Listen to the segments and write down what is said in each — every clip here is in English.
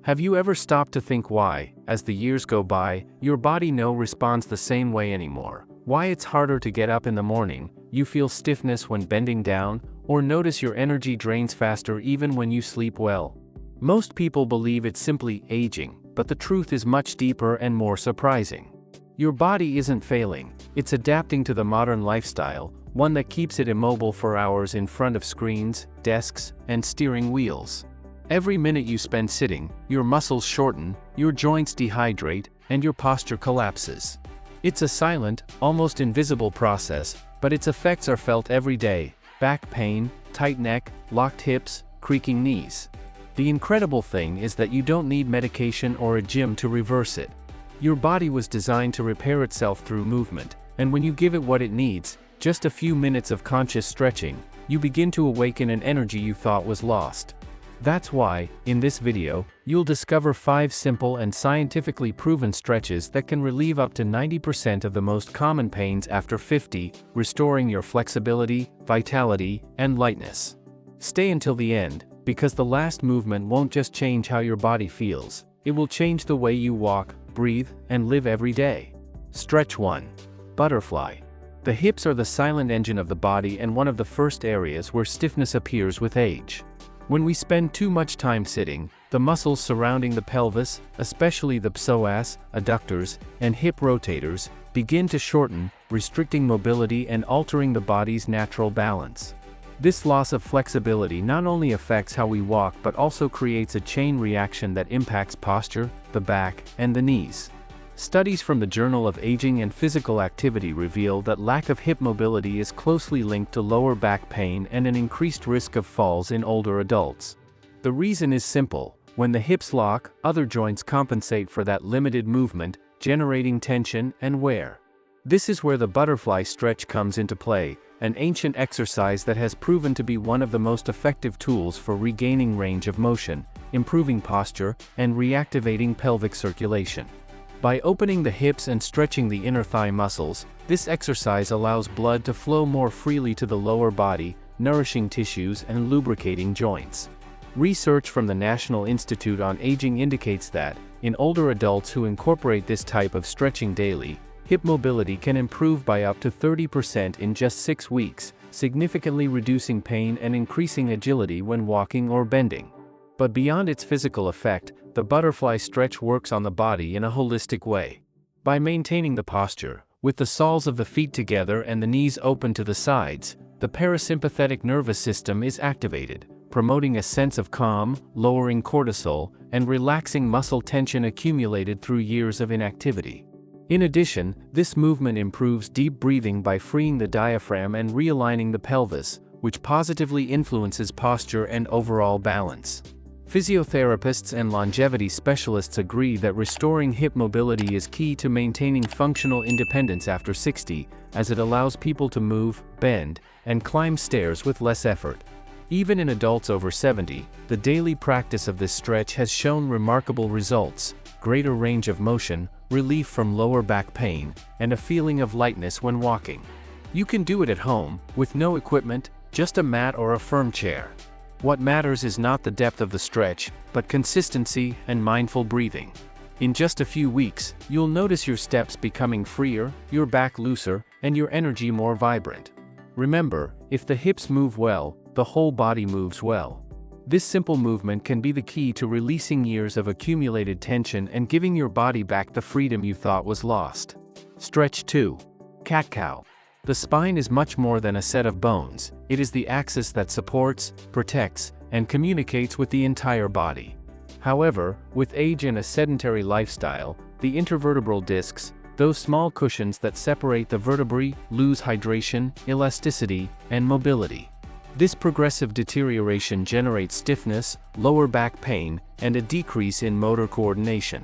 Have you ever stopped to think why, as the years go by, your body no responds the same way anymore? Why it's harder to get up in the morning, you feel stiffness when bending down, or notice your energy drains faster even when you sleep well? Most people believe it's simply aging, but the truth is much deeper and more surprising. Your body isn't failing, it's adapting to the modern lifestyle, one that keeps it immobile for hours in front of screens, desks, and steering wheels. Every minute you spend sitting, your muscles shorten, your joints dehydrate, and your posture collapses. It's a silent, almost invisible process, but its effects are felt every day: back pain, tight neck, locked hips, creaking knees. The incredible thing is that you don't need medication or a gym to reverse it. Your body was designed to repair itself through movement, and when you give it what it needs, just a few minutes of conscious stretching, you begin to awaken an energy you thought was lost. That's why, in this video, you'll discover 5 simple and scientifically proven stretches that can relieve up to 90% of the most common pains after 50, restoring your flexibility, vitality, and lightness. Stay until the end, because the last movement won't just change how your body feels, it will change the way you walk, breathe, and live every day. Stretch 1. Butterfly. The hips are the silent engine of the body and one of the first areas where stiffness appears with age. When we spend too much time sitting, the muscles surrounding the pelvis, especially the psoas, adductors, and hip rotators, begin to shorten, restricting mobility and altering the body's natural balance. This loss of flexibility not only affects how we walk but also creates a chain reaction that impacts posture, the back, and the knees. Studies from the Journal of Aging and Physical Activity reveal that lack of hip mobility is closely linked to lower back pain and an increased risk of falls in older adults. The reason is simple: when the hips lock, other joints compensate for that limited movement, generating tension and wear. This is where the butterfly stretch comes into play, an ancient exercise that has proven to be one of the most effective tools for regaining range of motion, improving posture, and reactivating pelvic circulation. By opening the hips and stretching the inner thigh muscles, this exercise allows blood to flow more freely to the lower body, nourishing tissues and lubricating joints. Research from the National Institute on Aging indicates that, in older adults who incorporate this type of stretching daily, hip mobility can improve by up to 30% in just 6 weeks, significantly reducing pain and increasing agility when walking or bending. But beyond its physical effect, the butterfly stretch works on the body in a holistic way. By maintaining the posture, with the soles of the feet together and the knees open to the sides, the parasympathetic nervous system is activated, promoting a sense of calm, lowering cortisol, and relaxing muscle tension accumulated through years of inactivity. In addition, this movement improves deep breathing by freeing the diaphragm and realigning the pelvis, which positively influences posture and overall balance. Physiotherapists and longevity specialists agree that restoring hip mobility is key to maintaining functional independence after 60, as it allows people to move, bend, and climb stairs with less effort. Even in adults over 70, the daily practice of this stretch has shown remarkable results: greater range of motion, relief from lower back pain, and a feeling of lightness when walking. You can do it at home, with no equipment, just a mat or a firm chair. What matters is not the depth of the stretch, but consistency and mindful breathing. In just a few weeks, you'll notice your steps becoming freer, your back looser, and your energy more vibrant. Remember, if the hips move well, the whole body moves well. This simple movement can be the key to releasing years of accumulated tension and giving your body back the freedom you thought was lost. Stretch 2. Cat-cow. The spine is much more than a set of bones. It is the axis that supports, protects, and communicates with the entire body. However, with age and a sedentary lifestyle, the intervertebral discs, those small cushions that separate the vertebrae, lose hydration, elasticity, and mobility. This progressive deterioration generates stiffness, lower back pain, and a decrease in motor coordination.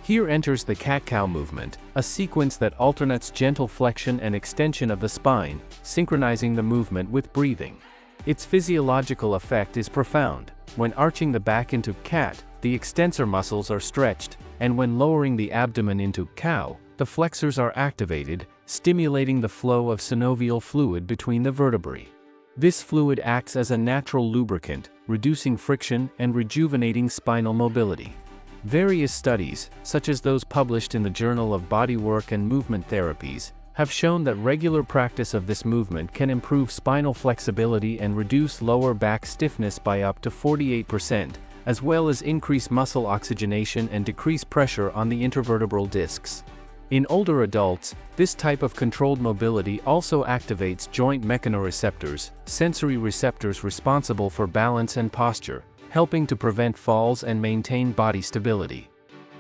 Here enters the cat-cow movement, a sequence that alternates gentle flexion and extension of the spine, synchronizing the movement with breathing. Its physiological effect is profound. When arching the back into cat, the extensor muscles are stretched, and when lowering the abdomen into cow, the flexors are activated, stimulating the flow of synovial fluid between the vertebrae. This fluid acts as a natural lubricant, reducing friction and rejuvenating spinal mobility. Various studies, such as those published in the Journal of Bodywork and Movement Therapies, have shown that regular practice of this movement can improve spinal flexibility and reduce lower back stiffness by up to 48%, as well as increase muscle oxygenation and decrease pressure on the intervertebral discs. In older adults, this type of controlled mobility also activates joint mechanoreceptors, sensory receptors responsible for balance and posture, helping to prevent falls and maintain body stability.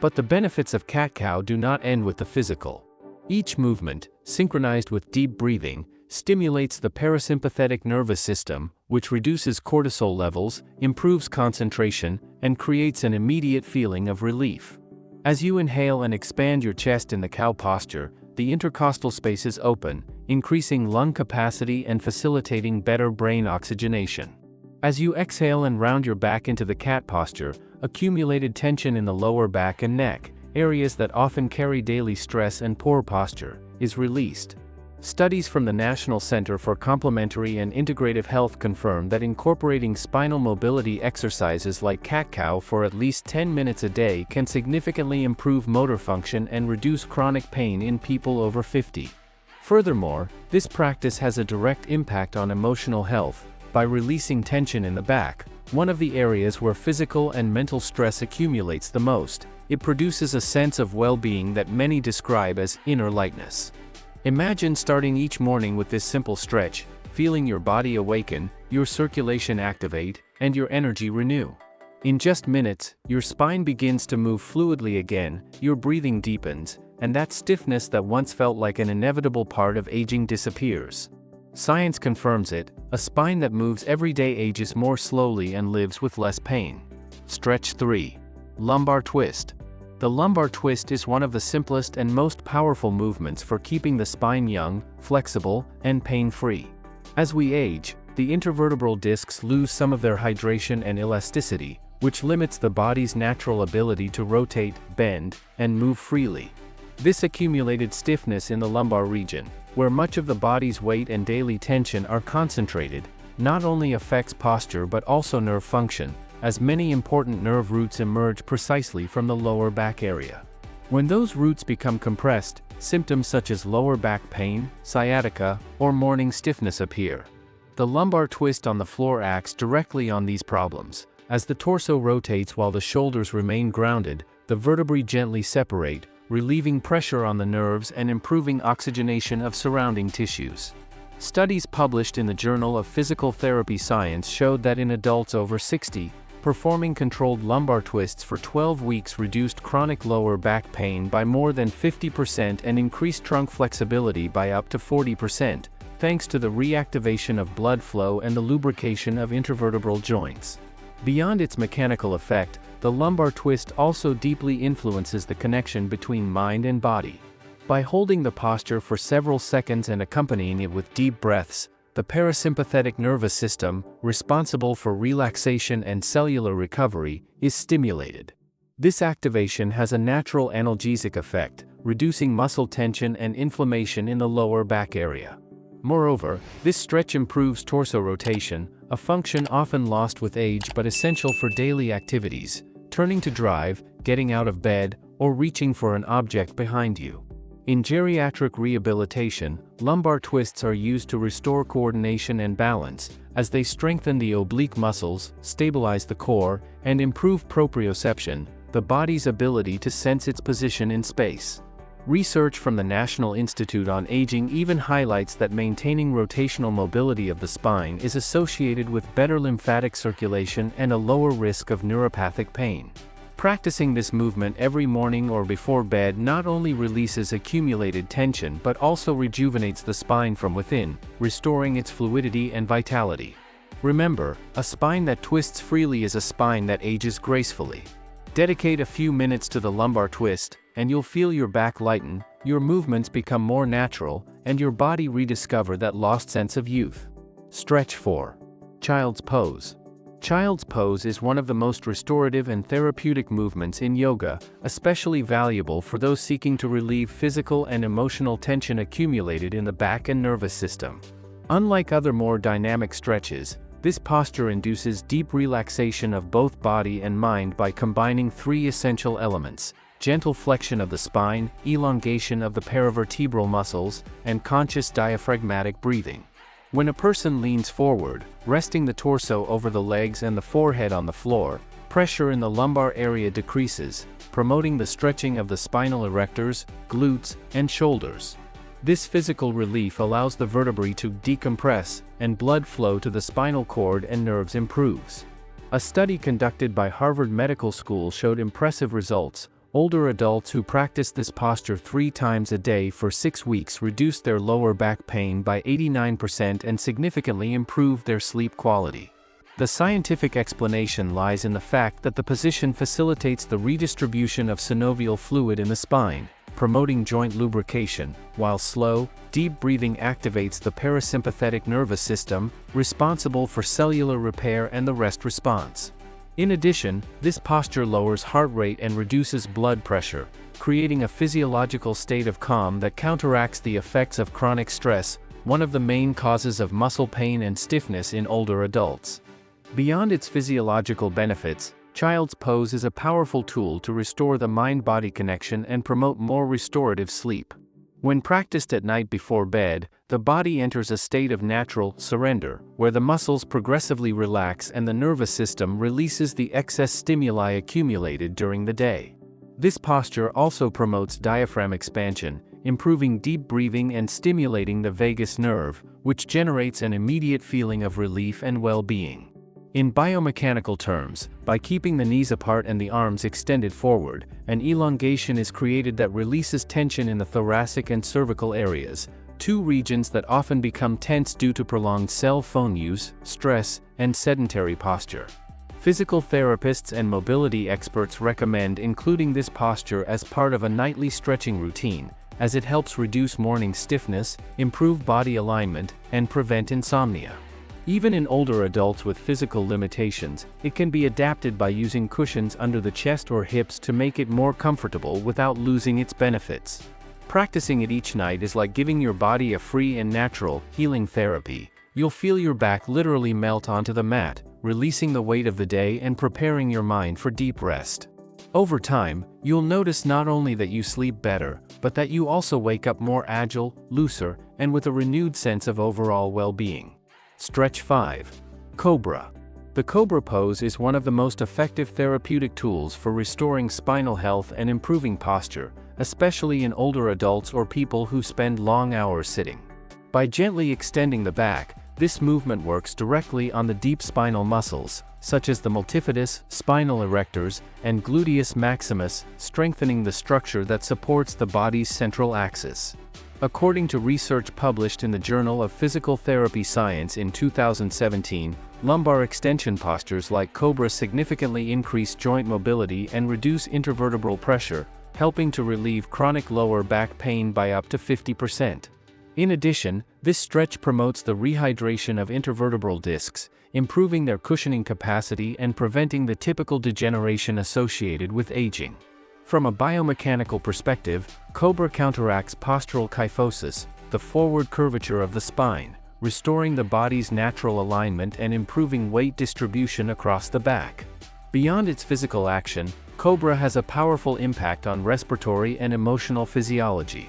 But the benefits of cat-cow do not end with the physical. Each movement, synchronized with deep breathing, stimulates the parasympathetic nervous system, which reduces cortisol levels, improves concentration, and creates an immediate feeling of relief. As you inhale and expand your chest in the cow posture, the intercostal spaces open, increasing lung capacity and facilitating better brain oxygenation. As you exhale and round your back into the cat posture, accumulated tension in the lower back and neck, areas that often carry daily stress and poor posture, is released. Studies from the National Center for Complementary and Integrative Health confirm that incorporating spinal mobility exercises like cat-cow for at least 10 minutes a day can significantly improve motor function and reduce chronic pain in people over 50. Furthermore, this practice has a direct impact on emotional health. By releasing tension in the back, one of the areas where physical and mental stress accumulates the most, it produces a sense of well-being that many describe as inner lightness. Imagine starting each morning with this simple stretch, feeling your body awaken, your circulation activate, and your energy renew. In just minutes, your spine begins to move fluidly again, your breathing deepens, and that stiffness that once felt like an inevitable part of aging disappears. Science confirms it, a spine that moves every day ages more slowly and lives with less pain. Stretch 3. Lumbar twist. The lumbar twist is one of the simplest and most powerful movements for keeping the spine young, flexible, and pain-free. As we age, the intervertebral discs lose some of their hydration and elasticity, which limits the body's natural ability to rotate, bend, and move freely. This accumulated stiffness in the lumbar region, where much of the body's weight and daily tension are concentrated, not only affects posture but also nerve function, as many important nerve roots emerge precisely from the lower back area. When those roots become compressed, symptoms such as lower back pain, sciatica, or morning stiffness appear. The lumbar twist on the floor acts directly on these problems. As the torso rotates while the shoulders remain grounded, the vertebrae gently separate, relieving pressure on the nerves and improving oxygenation of surrounding tissues. Studies published in the Journal of Physical Therapy Science showed that in adults over 60, performing controlled lumbar twists for 12 weeks reduced chronic lower back pain by more than 50% and increased trunk flexibility by up to 40%, thanks to the reactivation of blood flow and the lubrication of intervertebral joints. Beyond its mechanical effect, the lumbar twist also deeply influences the connection between mind and body. By holding the posture for several seconds and accompanying it with deep breaths, the parasympathetic nervous system, responsible for relaxation and cellular recovery, is stimulated. This activation has a natural analgesic effect, reducing muscle tension and inflammation in the lower back area. Moreover, this stretch improves torso rotation, a function often lost with age but essential for daily activities, turning to drive, getting out of bed, or reaching for an object behind you. In geriatric rehabilitation, lumbar twists are used to restore coordination and balance, as they strengthen the oblique muscles, stabilize the core, and improve proprioception, the body's ability to sense its position in space. Research from the National Institute on Aging even highlights that maintaining rotational mobility of the spine is associated with better lymphatic circulation and a lower risk of neuropathic pain. Practicing this movement every morning or before bed not only releases accumulated tension but also rejuvenates the spine from within, restoring its fluidity and vitality. Remember, a spine that twists freely is a spine that ages gracefully. Dedicate a few minutes to the lumbar twist, and you'll feel your back lighten, your movements become more natural, and your body rediscover that lost sense of youth. Stretch 4. Child's pose. Child's pose is one of the most restorative and therapeutic movements in yoga, especially valuable for those seeking to relieve physical and emotional tension accumulated in the back and nervous system. Unlike other more dynamic stretches, This posture induces deep relaxation of both body and mind by combining three essential elements: gentle flexion of the spine, elongation of the paravertebral muscles, and conscious diaphragmatic breathing. When a person leans forward, resting the torso over the legs and the forehead on the floor, pressure in the lumbar area decreases, promoting the stretching of the spinal erectors, glutes, and shoulders. This physical relief allows the vertebrae to decompress, and blood flow to the spinal cord and nerves improves. A study conducted by Harvard Medical School showed impressive results. Older adults who practiced this posture 3 times a day for 6 weeks reduced their lower back pain by 89% and significantly improved their sleep quality. The scientific explanation lies in the fact that the position facilitates the redistribution of synovial fluid in the spine, promoting joint lubrication, while slow, deep breathing activates the parasympathetic nervous system, responsible for cellular repair and the rest response. In addition, this posture lowers heart rate and reduces blood pressure, creating a physiological state of calm that counteracts the effects of chronic stress, one of the main causes of muscle pain and stiffness in older adults. Beyond its physiological benefits, child's pose is a powerful tool to restore the mind-body connection and promote more restorative sleep. When practiced at night before bed, the body enters a state of natural surrender, where the muscles progressively relax and the nervous system releases the excess stimuli accumulated during the day. This posture also promotes diaphragm expansion, improving deep breathing and stimulating the vagus nerve, which generates an immediate feeling of relief and well-being. In biomechanical terms, by keeping the knees apart and the arms extended forward, an elongation is created that releases tension in the thoracic and cervical areas, 2 regions that often become tense due to prolonged cell phone use, stress, and sedentary posture. Physical therapists and mobility experts recommend including this posture as part of a nightly stretching routine, as it helps reduce morning stiffness, improve body alignment, and prevent insomnia. Even in older adults with physical limitations, it can be adapted by using cushions under the chest or hips to make it more comfortable without losing its benefits. Practicing it each night is like giving your body a free and natural, healing therapy. You'll feel your back literally melt onto the mat, releasing the weight of the day and preparing your mind for deep rest. Over time, you'll notice not only that you sleep better, but that you also wake up more agile, looser, and with a renewed sense of overall well-being. Stretch 5. Cobra. The cobra pose is one of the most effective therapeutic tools for restoring spinal health and improving posture, especially in older adults or people who spend long hours sitting. By gently extending the back, this movement works directly on the deep spinal muscles, such as the multifidus, spinal erectors, and gluteus maximus, strengthening the structure that supports the body's central axis. According to research published in the Journal of Physical Therapy Science in 2017, lumbar extension postures like Cobra significantly increase joint mobility and reduce intervertebral pressure, helping to relieve chronic lower back pain by up to 50%. In addition, this stretch promotes the rehydration of intervertebral discs, improving their cushioning capacity and preventing the typical degeneration associated with aging. From a biomechanical perspective, Cobra counteracts postural kyphosis, the forward curvature of the spine, restoring the body's natural alignment and improving weight distribution across the back. Beyond its physical action, Cobra has a powerful impact on respiratory and emotional physiology.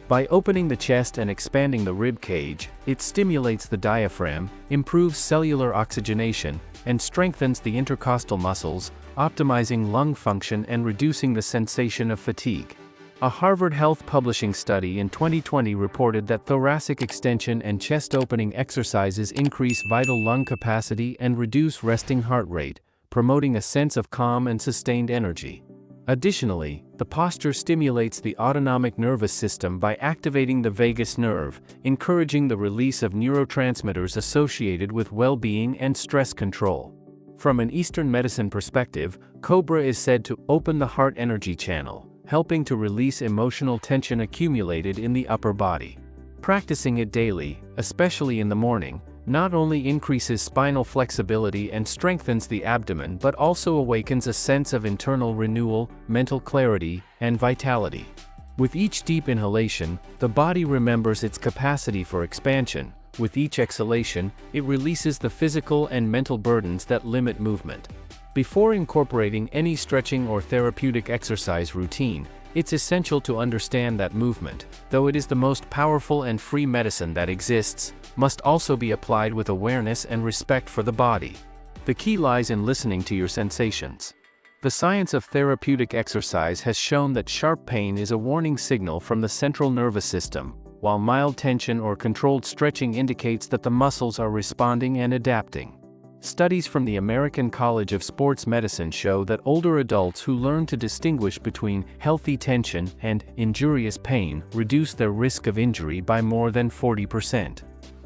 By opening the chest and expanding the rib cage, it stimulates the diaphragm, improves cellular oxygenation, and strengthens the intercostal muscles, optimizing lung function and reducing the sensation of fatigue. A Harvard Health Publishing study in 2020 reported that thoracic extension and chest opening exercises increase vital lung capacity and reduce resting heart rate, promoting a sense of calm and sustained energy. Additionally, the posture stimulates the autonomic nervous system by activating the vagus nerve, encouraging the release of neurotransmitters associated with well-being and stress control. From an Eastern medicine perspective, Cobra is said to open the heart energy channel, helping to release emotional tension accumulated in the upper body. Practicing it daily, especially in the morning, not only increases spinal flexibility and strengthens the abdomen but also awakens a sense of internal renewal, mental clarity, and vitality. With each deep inhalation, the body remembers its capacity for expansion, With each exhalation, it releases the physical and mental burdens that limit movement. Before incorporating any stretching or therapeutic exercise routine, it's essential to understand that movement, though it is the most powerful and free medicine that exists, must also be applied with awareness and respect for the body. The key lies in listening to your sensations. The science of therapeutic exercise has shown that sharp pain is a warning signal from the central nervous system, while mild tension or controlled stretching indicates that the muscles are responding and adapting. Studies from the American College of Sports Medicine show that older adults who learn to distinguish between healthy tension and injurious pain reduce their risk of injury by more than 40%.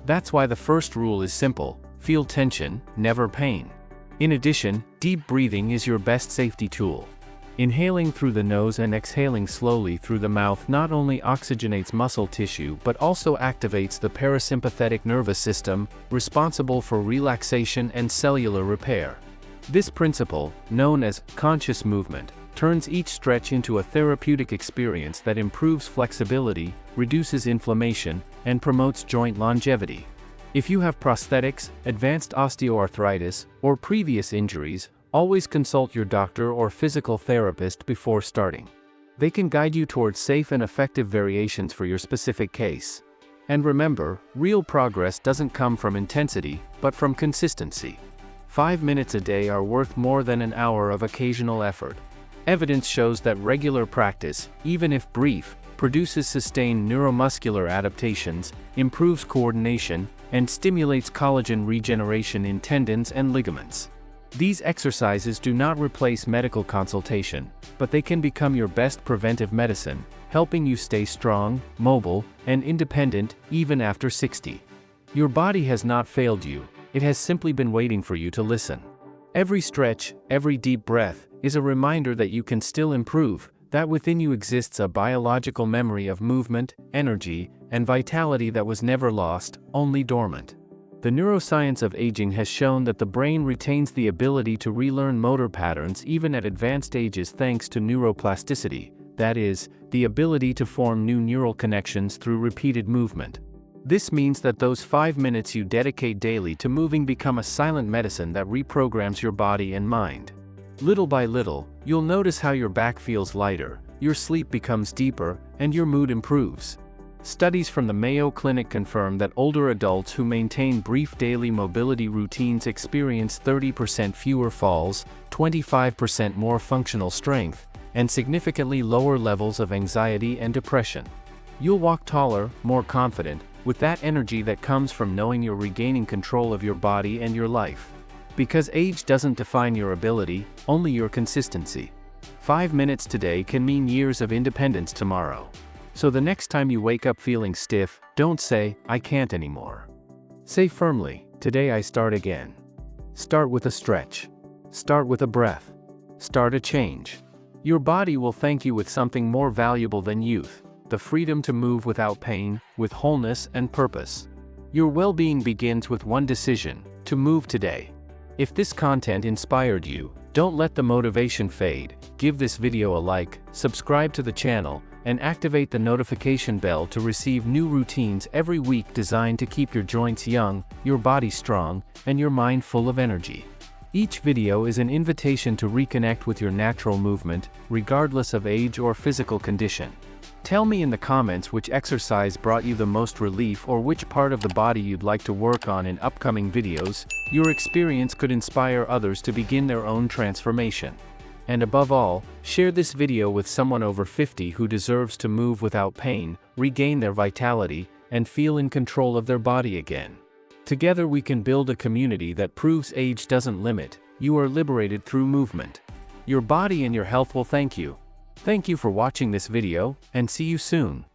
That's why the first rule is simple: feel tension, never pain. In addition, deep breathing is your best safety tool. Inhaling through the nose and exhaling slowly through the mouth not only oxygenates muscle tissue but also activates the parasympathetic nervous system, responsible for relaxation and cellular repair. This principle, known as conscious movement, turns each stretch into a therapeutic experience that improves flexibility, reduces inflammation, and promotes joint longevity. If you have prosthetics, advanced osteoarthritis, or previous injuries, always consult your doctor or physical therapist before starting. They can guide you towards safe and effective variations for your specific case. And remember, real progress doesn't come from intensity, but from consistency. 5 minutes a day are worth more than an hour of occasional effort. Evidence shows that regular practice, even if brief, produces sustained neuromuscular adaptations, improves coordination, and stimulates collagen regeneration in tendons and ligaments. These exercises do not replace medical consultation, but they can become your best preventive medicine, helping you stay strong, mobile, and independent even after 60. Your body has not failed you, it has simply been waiting for you to listen. Every stretch, every deep breath, is a reminder that you can still improve, that within you exists a biological memory of movement, energy, and vitality that was never lost, only dormant. The neuroscience of aging has shown that the brain retains the ability to relearn motor patterns even at advanced ages thanks to neuroplasticity, that is, the ability to form new neural connections through repeated movement. This means that those 5 minutes you dedicate daily to moving become a silent medicine that reprograms your body and mind. Little by little, you'll notice how your back feels lighter, your sleep becomes deeper, and your mood improves. Studies from the Mayo Clinic confirm that older adults who maintain brief daily mobility routines experience 30% fewer falls, 25% more functional strength, and significantly lower levels of anxiety and depression. You'll walk taller, more confident, with that energy that comes from knowing you're regaining control of your body and your life. Because age doesn't define your ability, only your consistency. 5 minutes today can mean years of independence tomorrow. So the next time you wake up feeling stiff, don't say, "I can't anymore." Say firmly, "Today I start again." Start with a stretch. Start with a breath. Start a change. Your body will thank you with something more valuable than youth: the freedom to move without pain, with wholeness and purpose. Your well-being begins with one decision: to move today. If this content inspired you, don't let the motivation fade. Give this video a like, subscribe to the channel, and activate the notification bell to receive new routines every week designed to keep your joints young, your body strong, and your mind full of energy. Each video is an invitation to reconnect with your natural movement, regardless of age or physical condition. Tell me in the comments which exercise brought you the most relief or which part of the body you'd like to work on in upcoming videos. Your experience could inspire others to begin their own transformation. And above all, share this video with someone over 50 who deserves to move without pain, regain their vitality, and feel in control of their body again. Together we can build a community that proves age doesn't limit. You are liberated through movement. Your body and your health will thank you. Thank you for watching this video, and see you soon.